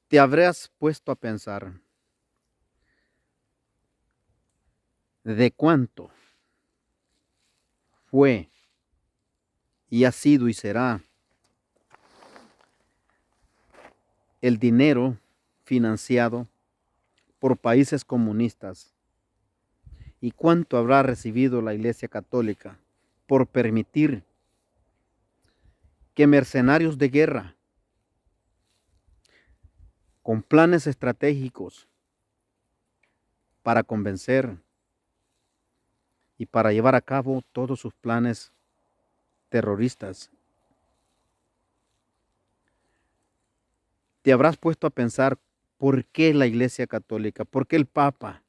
¿Te habrás puesto a pensar de cuánto fue y ha sido y será el dinero financiado por países comunistas y cuánto habrá recibido la Iglesia Católica por permitir que mercenarios de guerra con planes estratégicos para convencer y para llevar a cabo todos sus planes terroristas? ¿Te habrás puesto a pensar por qué la Iglesia Católica, por qué el Papa,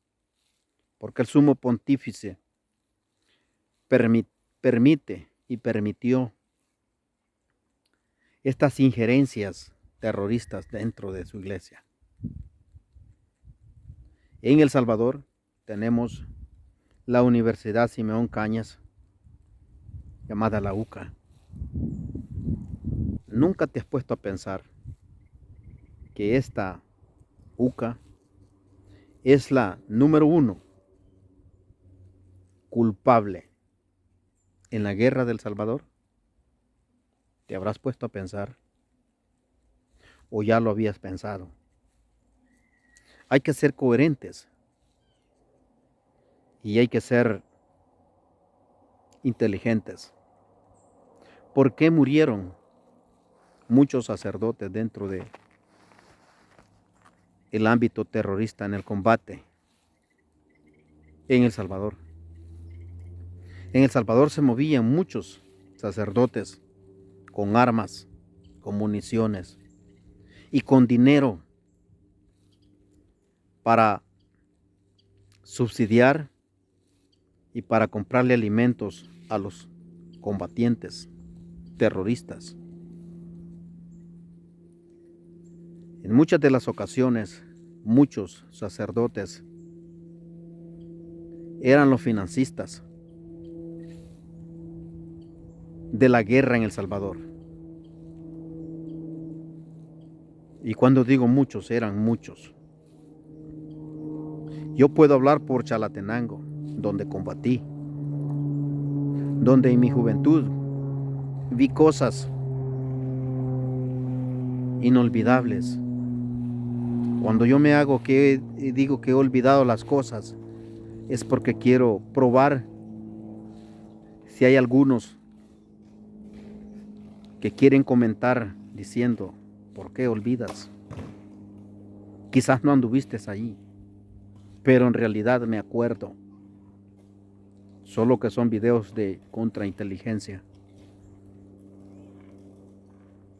por qué el Sumo Pontífice permite y permitió estas injerencias terroristas dentro de su iglesia? En El Salvador tenemos la Universidad Simeón Cañas, llamada la UCA. ¿Nunca te has puesto a pensar que esta UCA es la número uno culpable en la guerra del Salvador? ¿Te habrás puesto a pensar o ya lo habías pensado? Hay que ser coherentes y hay que ser inteligentes. ¿Por qué murieron muchos sacerdotes dentro de el ámbito terrorista en el combate en El Salvador? En El Salvador se movían muchos sacerdotes con armas, con municiones y con dinero para subsidiar y para comprarle alimentos a los combatientes terroristas. En muchas de las ocasiones, muchos sacerdotes eran los financistas de la guerra en El Salvador. Y cuando digo muchos, eran muchos. Yo puedo hablar por Chalatenango, donde combatí, donde en mi juventud vi cosas inolvidables. Cuando yo me hago que digo que he olvidado las cosas, es porque quiero probar si hay algunos que quieren comentar diciendo, ¿por qué olvidas? Quizás no anduviste allí, pero en realidad me acuerdo. Solo que son videos de contrainteligencia.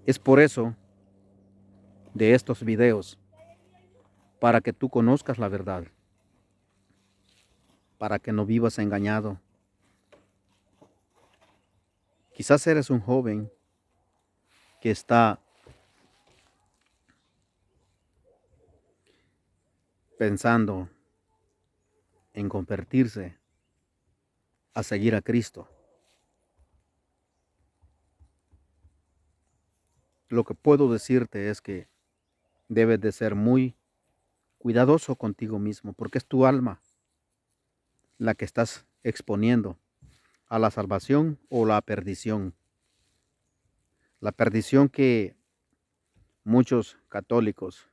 Es por eso de estos videos, para que tú conozcas la verdad, para que no vivas engañado. Quizás eres un joven que está pensando en convertirse a seguir a Cristo. Lo que puedo decirte es que debes de ser muy cuidadoso contigo mismo, porque es tu alma la que estás exponiendo a la salvación o la perdición. La perdición que muchos católicos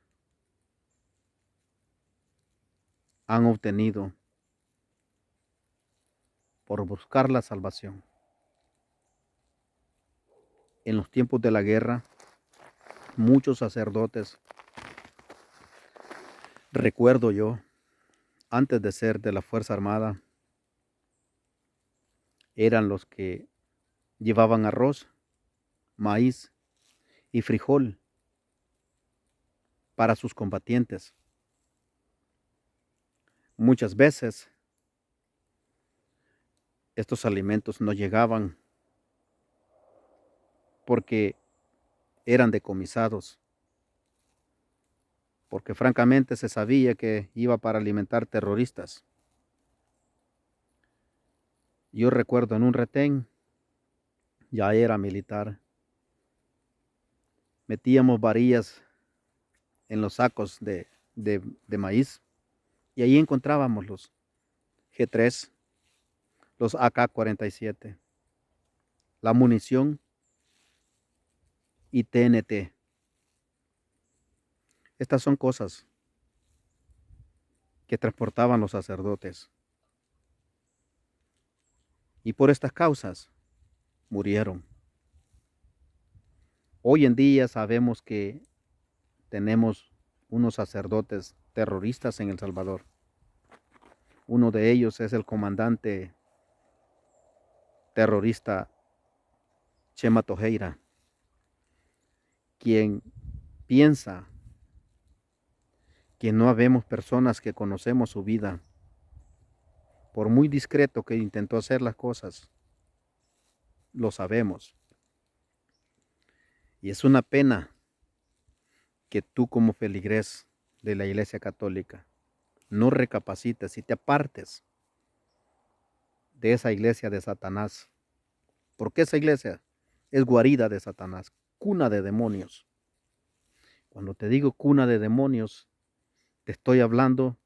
han obtenido por buscar la salvación. En los tiempos de la guerra, muchos sacerdotes, recuerdo yo, antes de ser de la Fuerza Armada, eran los que llevaban arroz, maíz y frijol para sus combatientes. Muchas veces estos alimentos no llegaban porque eran decomisados, porque francamente se sabía que iba para alimentar terroristas. Yo recuerdo en un retén, ya era militar, metíamos varillas en los sacos de maíz. Y ahí encontrábamos los G3, los AK-47, la munición y TNT. Estas son cosas que transportaban los sacerdotes. Y por estas causas murieron. Hoy en día sabemos que tenemos unos sacerdotes terroristas en El Salvador. Uno de ellos es el comandante terrorista Chema Tojeira, quien piensa que no habemos personas que conocemos su vida. Por muy discreto que intentó hacer las cosas, lo sabemos. Y es una pena que tú como feligrés de la Iglesia Católica no recapacites y te apartes de esa iglesia de Satanás. Porque esa iglesia es guarida de Satanás, cuna de demonios. Cuando te digo cuna de demonios, te estoy hablando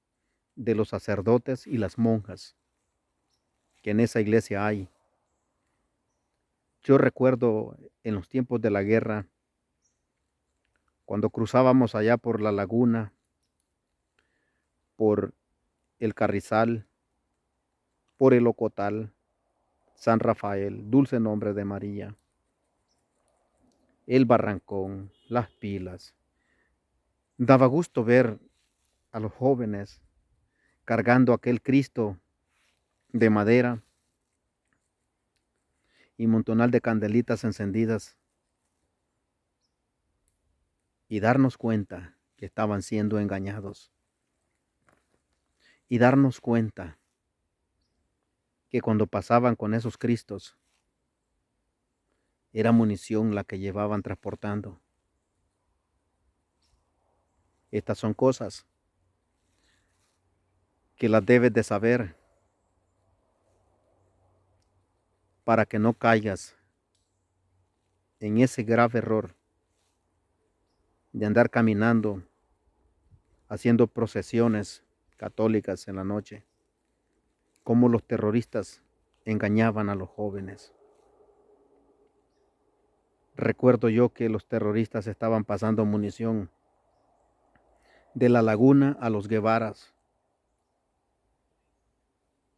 de los sacerdotes y las monjas que en esa iglesia hay. Yo recuerdo en los tiempos de la guerra, cuando cruzábamos allá por la laguna, por el Carrizal, por el Ocotal, San Rafael, Dulce Nombre de María, el Barrancón, Las Pilas. Daba gusto ver a los jóvenes cargando aquel Cristo de madera y montonal de candelitas encendidas y darnos cuenta que estaban siendo engañados y darnos cuenta que cuando pasaban con esos Cristos era munición la que llevaban transportando. Estas son cosas que las debes de saber para que no caigas en ese grave error de andar caminando haciendo procesiones católicas en la noche, como los terroristas engañaban a los jóvenes. Recuerdo yo que los terroristas estaban pasando munición de la laguna a los Guevaras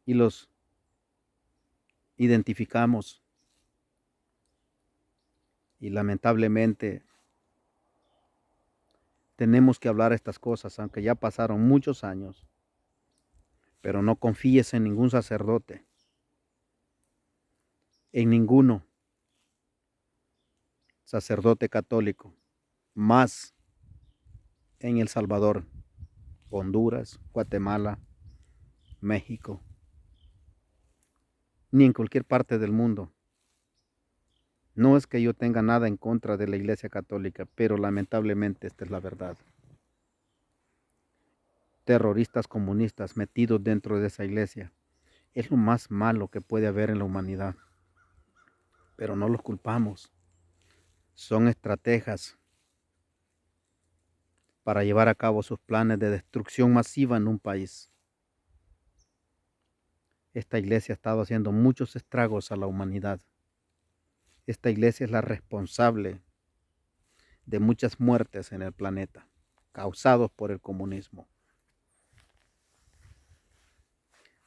y los identificamos y lamentablemente tenemos que hablar estas cosas, aunque ya pasaron muchos años, pero no confíes en ningún sacerdote, en ninguno sacerdote católico, más en El Salvador, Honduras, Guatemala, México, ni en cualquier parte del mundo. No es que yo tenga nada en contra de la Iglesia Católica, pero lamentablemente esta es la verdad. Terroristas comunistas metidos dentro de esa iglesia es lo más malo que puede haber en la humanidad. Pero no los culpamos. Son estrategias para llevar a cabo sus planes de destrucción masiva en un país. Esta iglesia ha estado haciendo muchos estragos a la humanidad. Esta iglesia es la responsable de muchas muertes en el planeta, causados por el comunismo.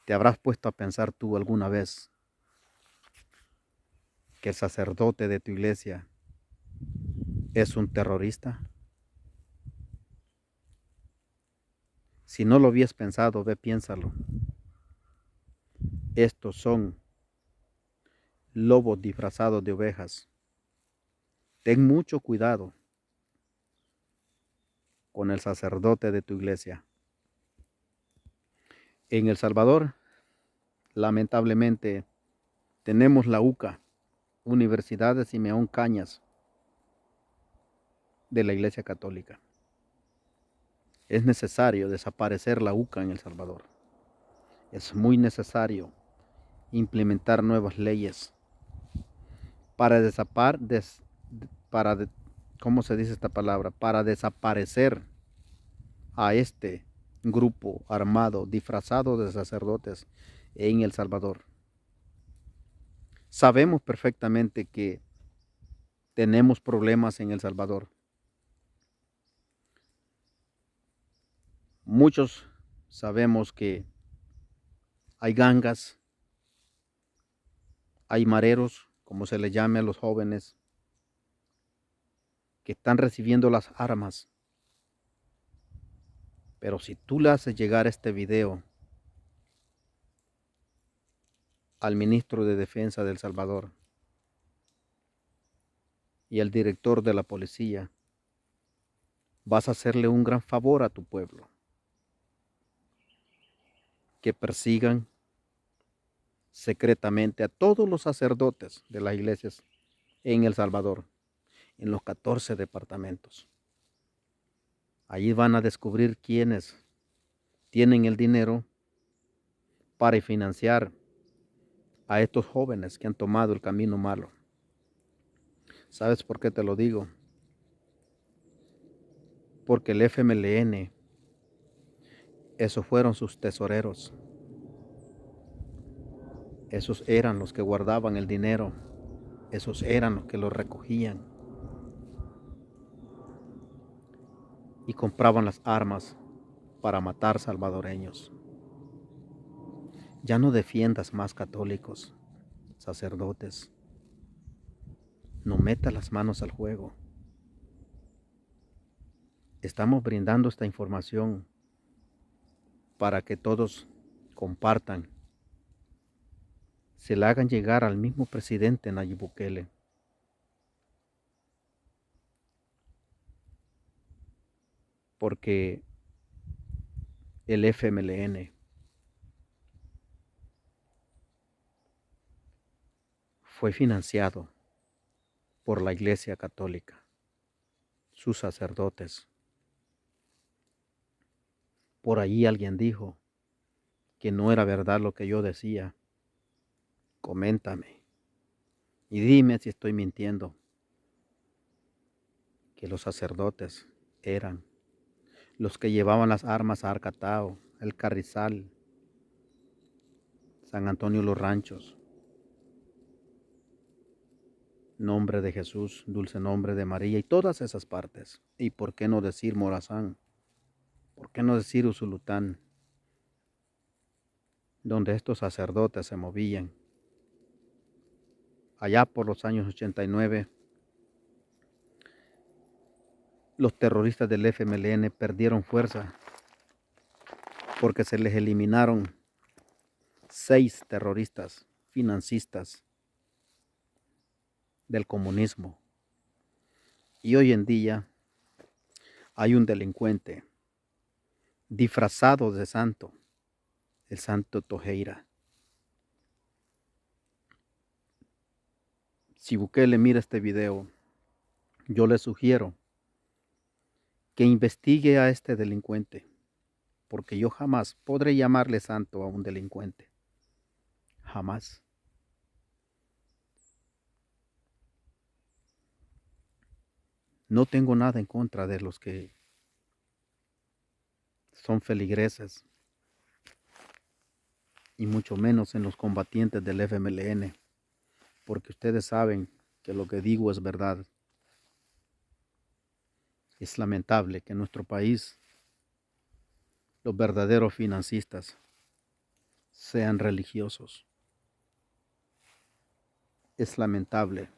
¿Te habrás puesto a pensar tú alguna vez que el sacerdote de tu iglesia es un terrorista? Si no lo habías pensado, ve, piénsalo. Estos son lobos disfrazados de ovejas. Ten mucho cuidado con el sacerdote de tu iglesia. En El Salvador, lamentablemente, tenemos la UCA, Universidad de Simeón Cañas, de la Iglesia Católica. Es necesario desaparecer la UCA en El Salvador. Es muy necesario implementar nuevas leyes para ¿cómo se dice esta palabra? Para desaparecer a este grupo armado disfrazado de sacerdotes en El Salvador. Sabemos perfectamente que tenemos problemas en El Salvador. Muchos sabemos que hay gangas, hay mareros, como se les llame a los jóvenes, que están recibiendo las armas. Pero si tú le haces llegar este video al ministro de Defensa de El Salvador y al director de la policía, vas a hacerle un gran favor a tu pueblo. Que persigan secretamente a todos los sacerdotes de las iglesias en El Salvador, en los 14 departamentos. Allí van a descubrir quiénes tienen el dinero para financiar a estos jóvenes que han tomado el camino malo. ¿Sabes por qué te lo digo? Porque el FMLN, esos fueron sus tesoreros. Esos eran los que guardaban el dinero. Esos eran los que lo recogían y compraban las armas para matar salvadoreños. Ya no defiendas más católicos, sacerdotes. No metas las manos al fuego. Estamos brindando esta información para que todos compartan, se la hagan llegar al mismo presidente Nayib Bukele. Porque el FMLN fue financiado por la Iglesia Católica, sus sacerdotes. Por ahí alguien dijo que no era verdad lo que yo decía. Coméntame y dime si estoy mintiendo. Que los sacerdotes eran los que llevaban las armas a Arcatao, El Carrizal, San Antonio Los Ranchos. Nombre de Jesús, dulce nombre de María y todas esas partes. ¿Y por qué no decir Morazán? ¿Por qué no decir Usulután? Donde estos sacerdotes se movían. Allá por los años 89, los terroristas del FMLN perdieron fuerza porque se les eliminaron 6 terroristas financistas del comunismo. Y hoy en día hay un delincuente disfrazado de santo, el santo Tojeira. Si Bukele mira este video, yo le sugiero que investigue a este delincuente, porque yo jamás podré llamarle santo a un delincuente. Jamás. No tengo nada en contra de los que son feligreses, y mucho menos en los combatientes del FMLN, porque ustedes saben que lo que digo es verdad. Es lamentable que en nuestro país los verdaderos financistas sean religiosos. Es lamentable,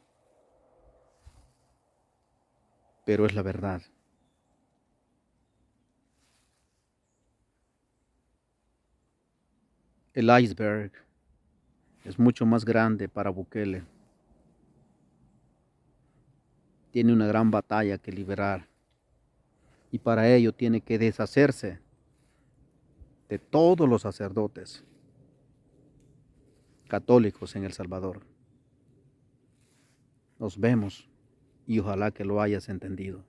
pero es la verdad. El iceberg es mucho más grande para Bukele. Tiene una gran batalla que liberar y para ello tiene que deshacerse de todos los sacerdotes católicos en El Salvador. Nos vemos y ojalá que lo hayas entendido.